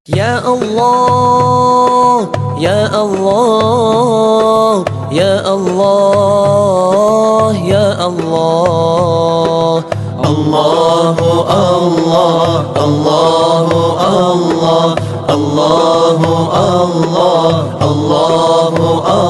يا الله يا الله يا الله يا الله الله الله الله الله الله الله الله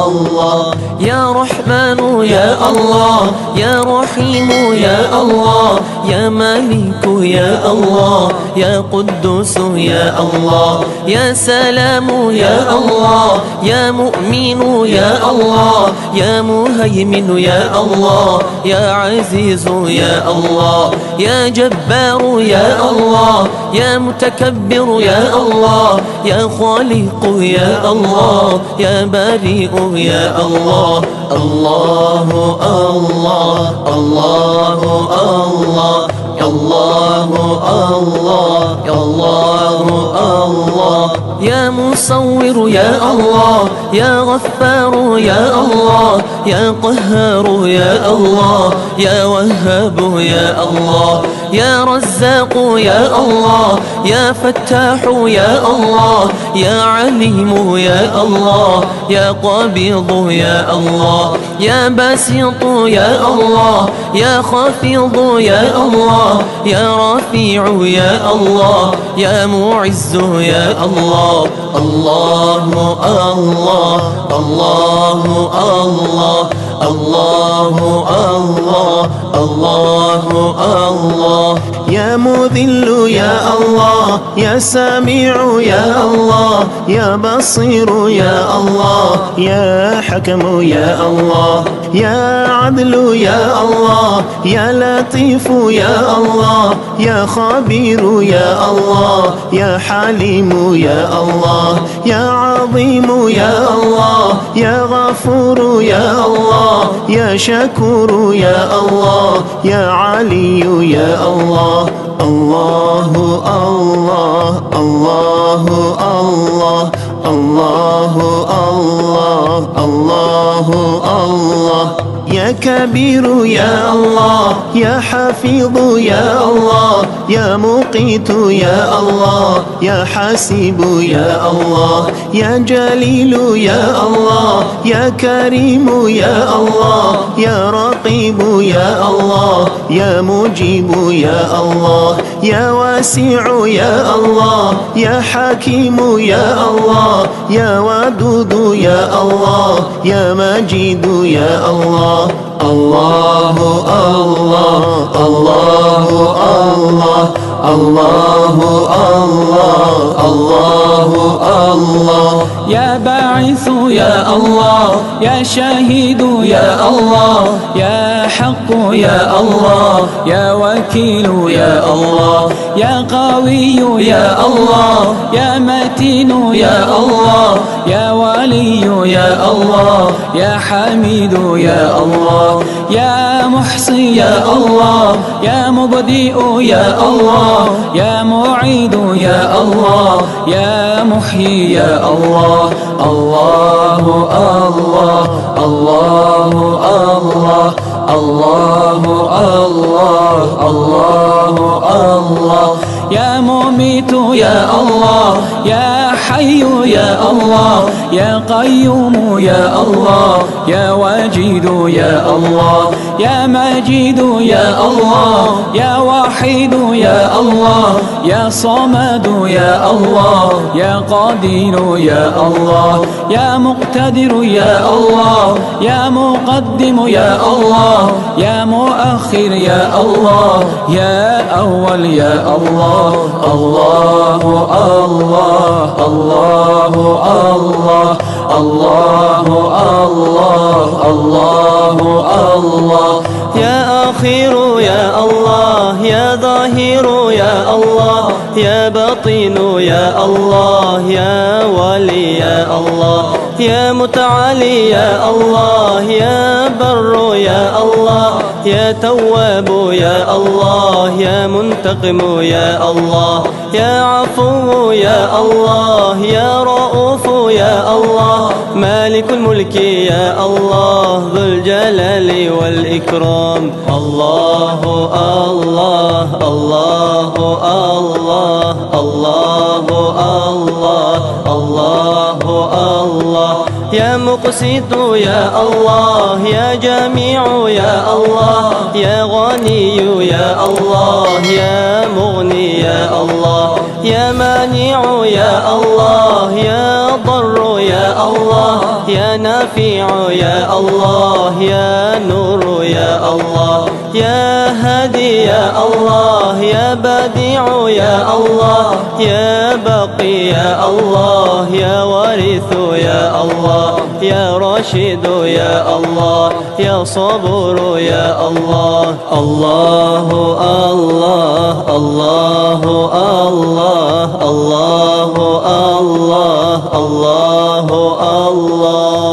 الله يا رحمن يا الله يا رحيم يا الله يا مالك يا الله يا قدوس يا الله يا سلام يا الله يا مؤمن يا الله يا مهيمن يا الله يا عزيز يا الله يا جبار يا الله يا متكبر يا الله يا خالق يا الله يا بريء يا الله الله الله الله الله الله الله الله الله يا مصور يا الله يا غفار يا الله يا قهار يا الله يا وهاب يا الله يا رزاق يا الله يا فتاح يا الله يا عليم يا الله يا قبيض يا الله يا باسط يا الله يا خافض يا الله يا رفيع يا الله يا معز يا الله الله الله الله الله الله الله الله الله يا مذل يا الله يا سميع يا الله يا بصير يا الله يا حكم يا الله يا عدل يا الله يا لطيف يا الله يا خبير يا الله يا حليم يا الله يا عظيم يا الله يا غفور يا الله يا شكور يا الله يا علي يا الله الله الله الله الله الله الله الله الله يا كبير يا الله يا حفيظ يا الله يا مقيت يا الله يا حسيب يا الله يا جليل يا الله يا كريم يا الله يا رقيب يا الله يا مجيب يا الله يا واسع يا الله يا حكيم يا الله يا ودود يا الله يا مجيد يا الله الله الله الله الله الله الله الله يا باعث يا الله يا شهيد يا الله يا حق يا الله يا وكيل يا الله يا قوي يا الله يا متين يا الله يا ولي يا الله يا حميد يا الله يا محصي يا الله يا مبدئ يا الله يا معيد يا الله يا محيي يا الله الله الله الله الله الله الله الله الله يا مميت يا الله يا حي يا الله يا قيوم يا الله يا وجيد يا الله يا مجيد يا الله يا وحيد يا الله يا صمد يا الله يا قدير يا الله يا مقتدر يا الله يا مقدم يا الله يا مؤخر يا الله يا أول يا الله الله الله الله الله الله الله الله الله يا آخر يا الله يا ظاهر يا الله يا بطين يا الله يا ولي يا الله يا متعالي يا الله يا بر يا الله يا تواب يا الله يا منتقم يا الله يا عفو يا الله يا رؤوف يا الله مالك الملك يا الله ذو الجلال والإكرام الله الله الله الله الله الله الله الله يا مقسط يا الله يا جميع يا الله يا غني يا الله يا مغني يا الله يا مانع يا الله يا ضر يا الله يا نافع يا الله يا نور يا الله يا هادي يا الله يا بديع يا الله يا باقي يا الله يا وارث يا الله يا راشد يا الله يا صبور يا الله الله الله الله الله الله الله الله الله